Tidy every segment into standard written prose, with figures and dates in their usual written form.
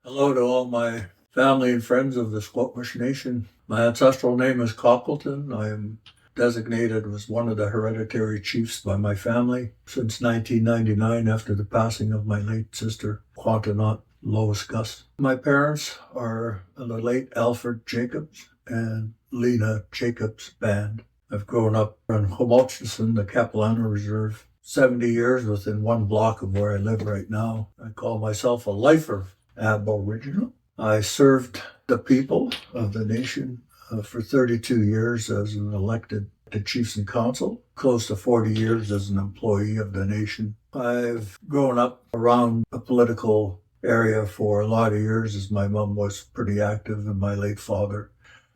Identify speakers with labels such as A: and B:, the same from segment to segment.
A: Hello to all my family and friends of the Squamish Nation. My ancestral name is Kakelt'n. I am designated as one of the hereditary chiefs by my family since 1999 after the passing of my late sister, Quantanot Lois Gus. My parents are the late Alfred Jacobs and Lena Jacobs band. I've grown up in Homotchison, the Capilano Reserve, 70 years within one block of where I live right now. I call myself a lifer Aboriginal. I served the people of the nation for 32 years as an elected to Chiefs and Council, close to 40 years as an employee of the nation. I've grown up around a political area for a lot of years as my mom was pretty active and my late father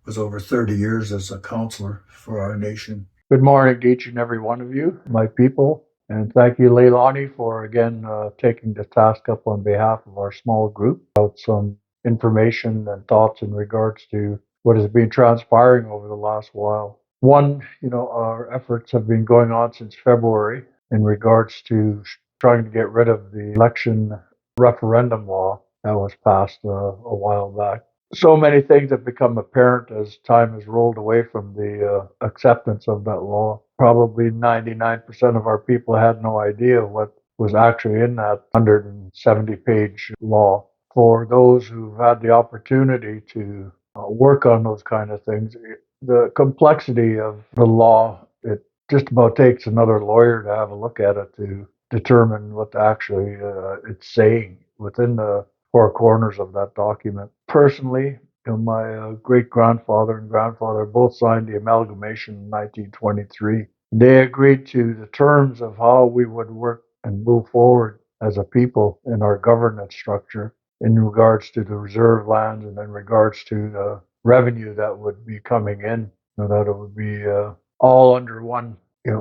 A: was over 30 years as a counselor for our nation. Good morning to each and every one of you, my people. And thank you, Leilani, for again taking the task up on behalf of our small group about some information and thoughts in regards to what has been transpiring over the last while. One, our efforts have been going on since February in regards to trying to get rid of the election referendum law that was passed a while back. So many things have become apparent as time has rolled away from the acceptance of that law. Probably 99% of our people had no idea what was actually in that 170-page law. For those who've had the opportunity to work on those kind of things, the complexity of the law, it just about takes another lawyer to have a look at it to determine what actually it's saying within the four corners of that document. Personally, my great-grandfather and grandfather both signed the amalgamation in 1923. They agreed to the terms of how we would work and move forward as a people in our governance structure in regards to the reserve lands and in regards to the revenue that would be coming in, that it would be all under one,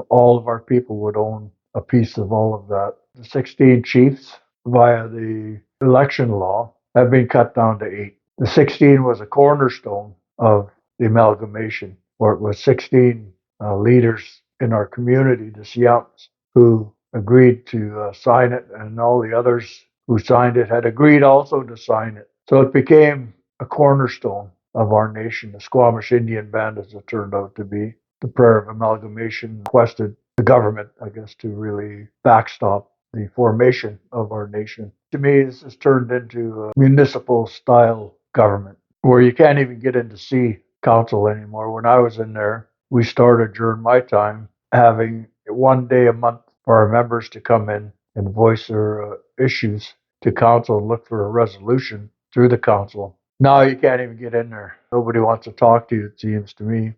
A: all of our people would own a piece of all of that. The 16 chiefs via the election law have been cut down to 8. The 16 was a cornerstone of the amalgamation, where it was 16 leaders in our community, the Siyams, who agreed to sign it, and all the others who signed it had agreed also to sign it. So it became a cornerstone of our nation, the Squamish Indian Band, as it turned out to be. The prayer of amalgamation requested the government, I guess, to really backstop the formation of our nation. To me, this has turned into a municipal style government where you can't even get in to see council anymore. When I was in there, we started during my time having one day a month for our members to come in and voice their issues to council and look for a resolution through the council. Now you can't even get in there. Nobody wants to talk to you, it seems to me.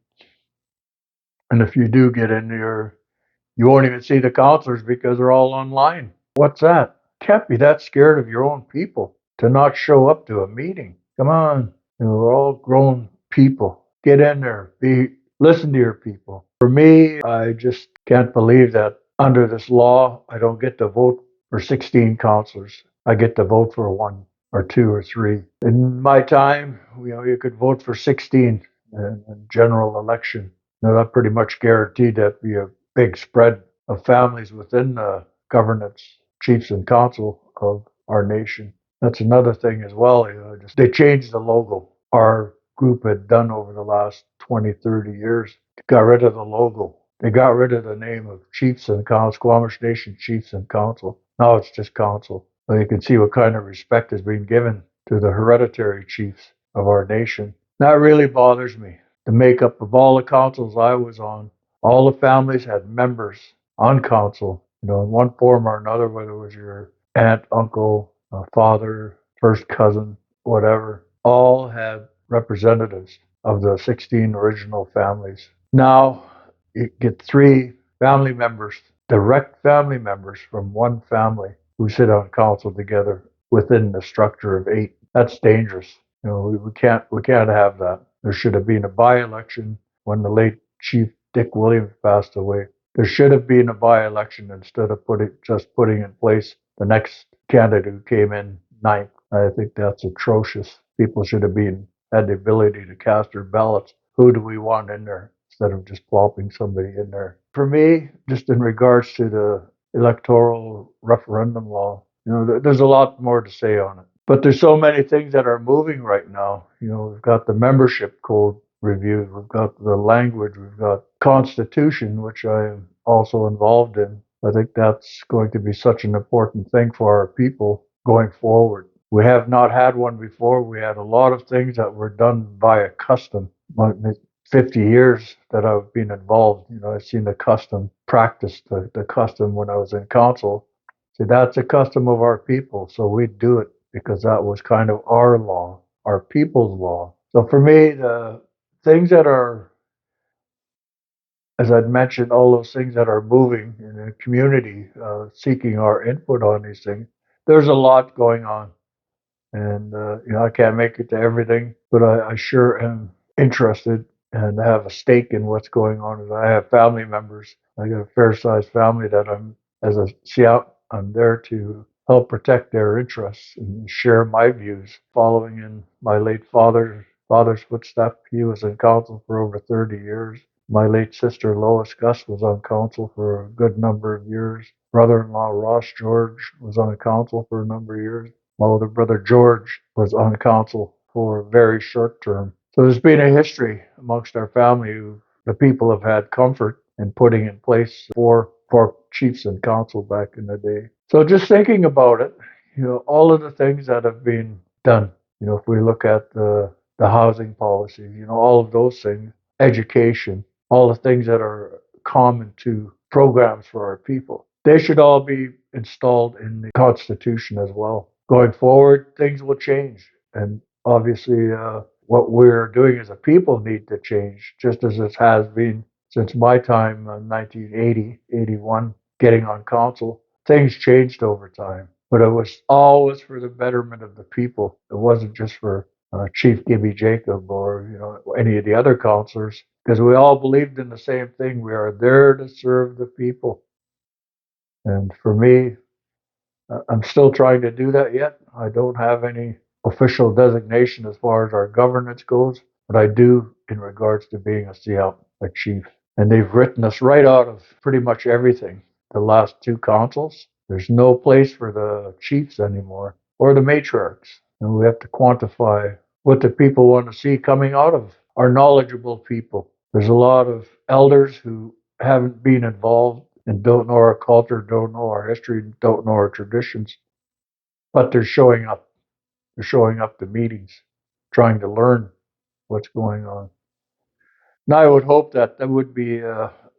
A: And if you do get in there, you won't even see the counselors because they're all online. What's that? Can't be that scared of your own people to not show up to a meeting. Come on. We're all grown people. Get in there. Listen to your people. For me, I just can't believe that under this law, I don't get to vote for 16 counselors. I get to vote for one or two or three. In my time, you could vote for 16 in a general election. That pretty much guaranteed that'd be a big spread of families within the governance, chiefs and council of our nation. That's another thing as well. They changed the logo. Our group had done over the last 20, 30 years. Got rid of the logo. They got rid of the name of Chiefs and Council, Squamish Nation Chiefs and Council. Now it's just council. So you can see what kind of respect is being given to the hereditary chiefs of our nation. That really bothers me. The makeup of all the councils I was on, all the families had members on council, in one form or another, whether it was your aunt, uncle, father, first cousin, whatever, all had representatives of the 16 original families. Now you get 3 family members, direct family members from one family who sit on council together within the structure of 8. That's dangerous. We can't have that. There should have been a by-election when the late Chief Dick Williams passed away. There should have been a by-election instead of putting in place the next candidate who came in 9th. I think that's atrocious. People should have had the ability to cast their ballots. Who do we want in there instead of just plopping somebody in there? For me, just in regards to the Electoral Referendum Law, there's a lot more to say on it. But there's so many things that are moving right now. We've got the membership code reviewed, we've got the language, we've got constitution, which I am also involved in. I think that's going to be such an important thing for our people going forward. We have not had one before. We had a lot of things that were done via custom. 50 years that I've been involved, I've seen the custom practice, the custom when I was in council. See, that's a custom of our people, so we do it because that was kind of our law, our people's law. So for me, the things that are, as I'd mentioned, all those things that are moving in the community, seeking our input on these things, there's a lot going on. And, I can't make it to everything, but I sure am interested and have a stake in what's going on. I have family members. I got a fair-sized family that as a Siyam, I'm there to help protect their interests and share my views. Following in my late father's footsteps, he was in council for over 30 years. My late sister Lois Gus was on council for a good number of years. Brother-in-law Ross George was on council for a number of years. My older brother George was on council for a very short term. So there's been a history amongst our family who the people have had comfort in putting in place for chiefs and council back in the day. So just thinking about it, all of the things that have been done, if we look at the housing policy, all of those things, education, all the things that are common to programs for our people, they should all be installed in the Constitution as well. Going forward, things will change. And obviously, what we're doing as a people need to change, just as it has been since my time in 1980, 81, getting on council. Things changed over time, but it was always for the betterment of the people. It wasn't just for Chief Gibby Jacobs or any of the other councillors, because we all believed in the same thing. We are there to serve the people. And for me, I'm still trying to do that yet. I don't have any official designation as far as our governance goes, but I do in regards to being a Siyam, a chief. And they've written us right out of pretty much everything. The last two councils, there's no place for the chiefs anymore or the matriarchs. And we have to quantify what the people want to see coming out of our knowledgeable people. There's a lot of elders who haven't been involved and don't know our culture, don't know our history, don't know our traditions, but they're showing up. They're showing up to meetings, trying to learn what's going on. Now, I would hope that there would be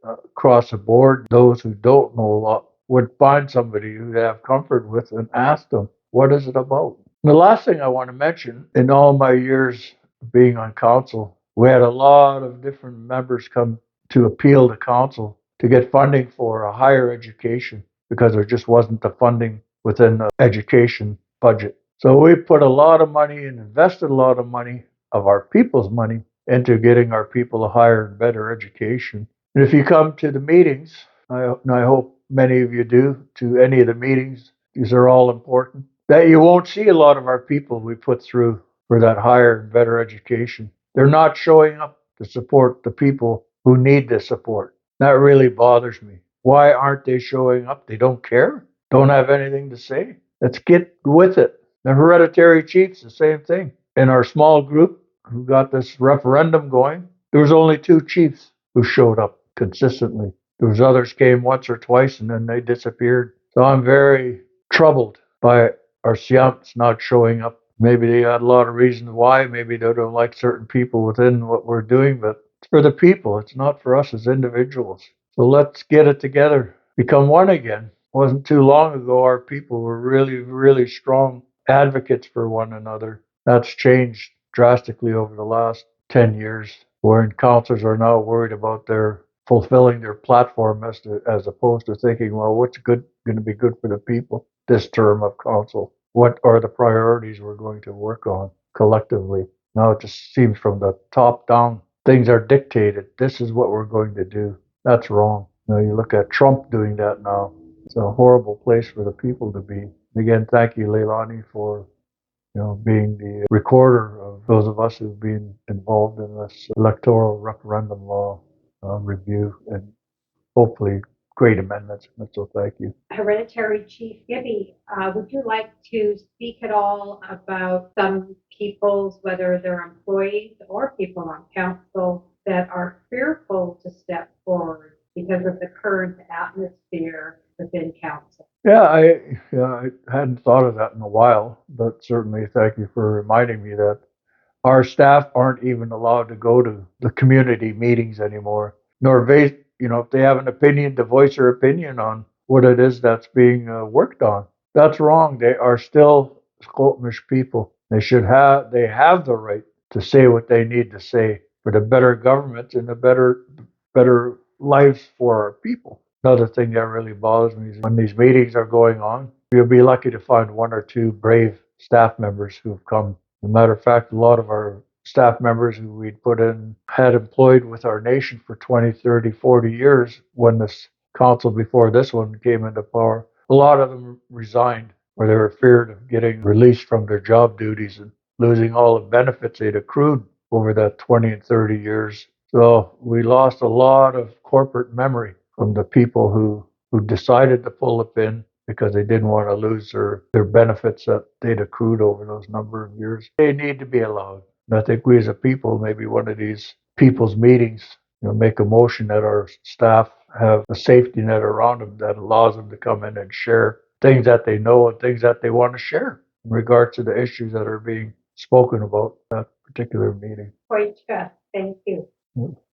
A: across the board, those who don't know a lot would find somebody who they have comfort with and ask them, what is it about? And the last thing I want to mention, in all my years being on council, we had a lot of different members come to appeal to council to get funding for a higher education because there just wasn't the funding within the education budget. So we put a lot of money and invested a lot of money of our people's money into getting our people a higher and better education. And if you come to the meetings, and I hope many of you do, to any of the meetings, these are all important, that you won't see a lot of our people we put through for that higher and better education. They're not showing up to support the people who need the support. That really bothers me. Why aren't they showing up? They don't care? Don't have anything to say? Let's get with it. The hereditary chiefs, the same thing. In our small group who got this referendum going, there was only two chiefs who showed up consistently. There was others came once or twice and then they disappeared. So I'm very troubled by our Siyams not showing up. Maybe they had a lot of reasons why. Maybe they don't like certain people within what we're doing, but it's for the people. It's not for us as individuals. So let's get it together, become one again. It wasn't too long ago our people were really, really strong advocates for one another. That's changed drastically over the last 10 years, wherein councillors are now worried about their fulfilling their platform as opposed to thinking, well, what's going to be good for the people this term of council? What are the priorities we're going to work on collectively? Now it just seems from the top down, things are dictated. This is what we're going to do. That's wrong. You look at Trump doing that now. It's a horrible place for the people to be. Again, thank you, Leilani, for being the recorder of those of us who've been involved in this electoral referendum law review and hopefully
B: great amendments. So thank you.
C: Hereditary Chief Gibby, would you like to speak at all about some people's, whether they're employees or people on council, that are fearful to step forward because of the current atmosphere within council?
B: Yeah, I hadn't thought of that in a while, but certainly thank you for reminding me that our staff aren't even allowed to go to the community meetings anymore, nor if they have an opinion, to voice their opinion on what it is that's being worked on. That's wrong. They are still Squamish people. They have the right to say what they need to say for the better government and the better lives for our people. Another thing that really bothers me is when these meetings are going on, you'll be lucky to find one or two brave staff members who've come. As a matter of fact, a lot of our staff members who we'd had employed with our nation for 20, 30, 40 years when this council before this one came into power, a lot of them resigned or they were feared of getting released from their job duties and losing all the benefits they'd accrued over that 20 and 30 years. So we lost a lot of corporate memory from the people who decided to pull the pin because they didn't want to lose their benefits that they'd accrued over those number of years. They need to be allowed. And I think we as a people, maybe one of these people's meetings, make a motion that our staff have a safety net around them that allows them to come in and share things that they know and things that they want to share in regards to the issues that are being spoken about in that particular meeting.
C: Point, thank you.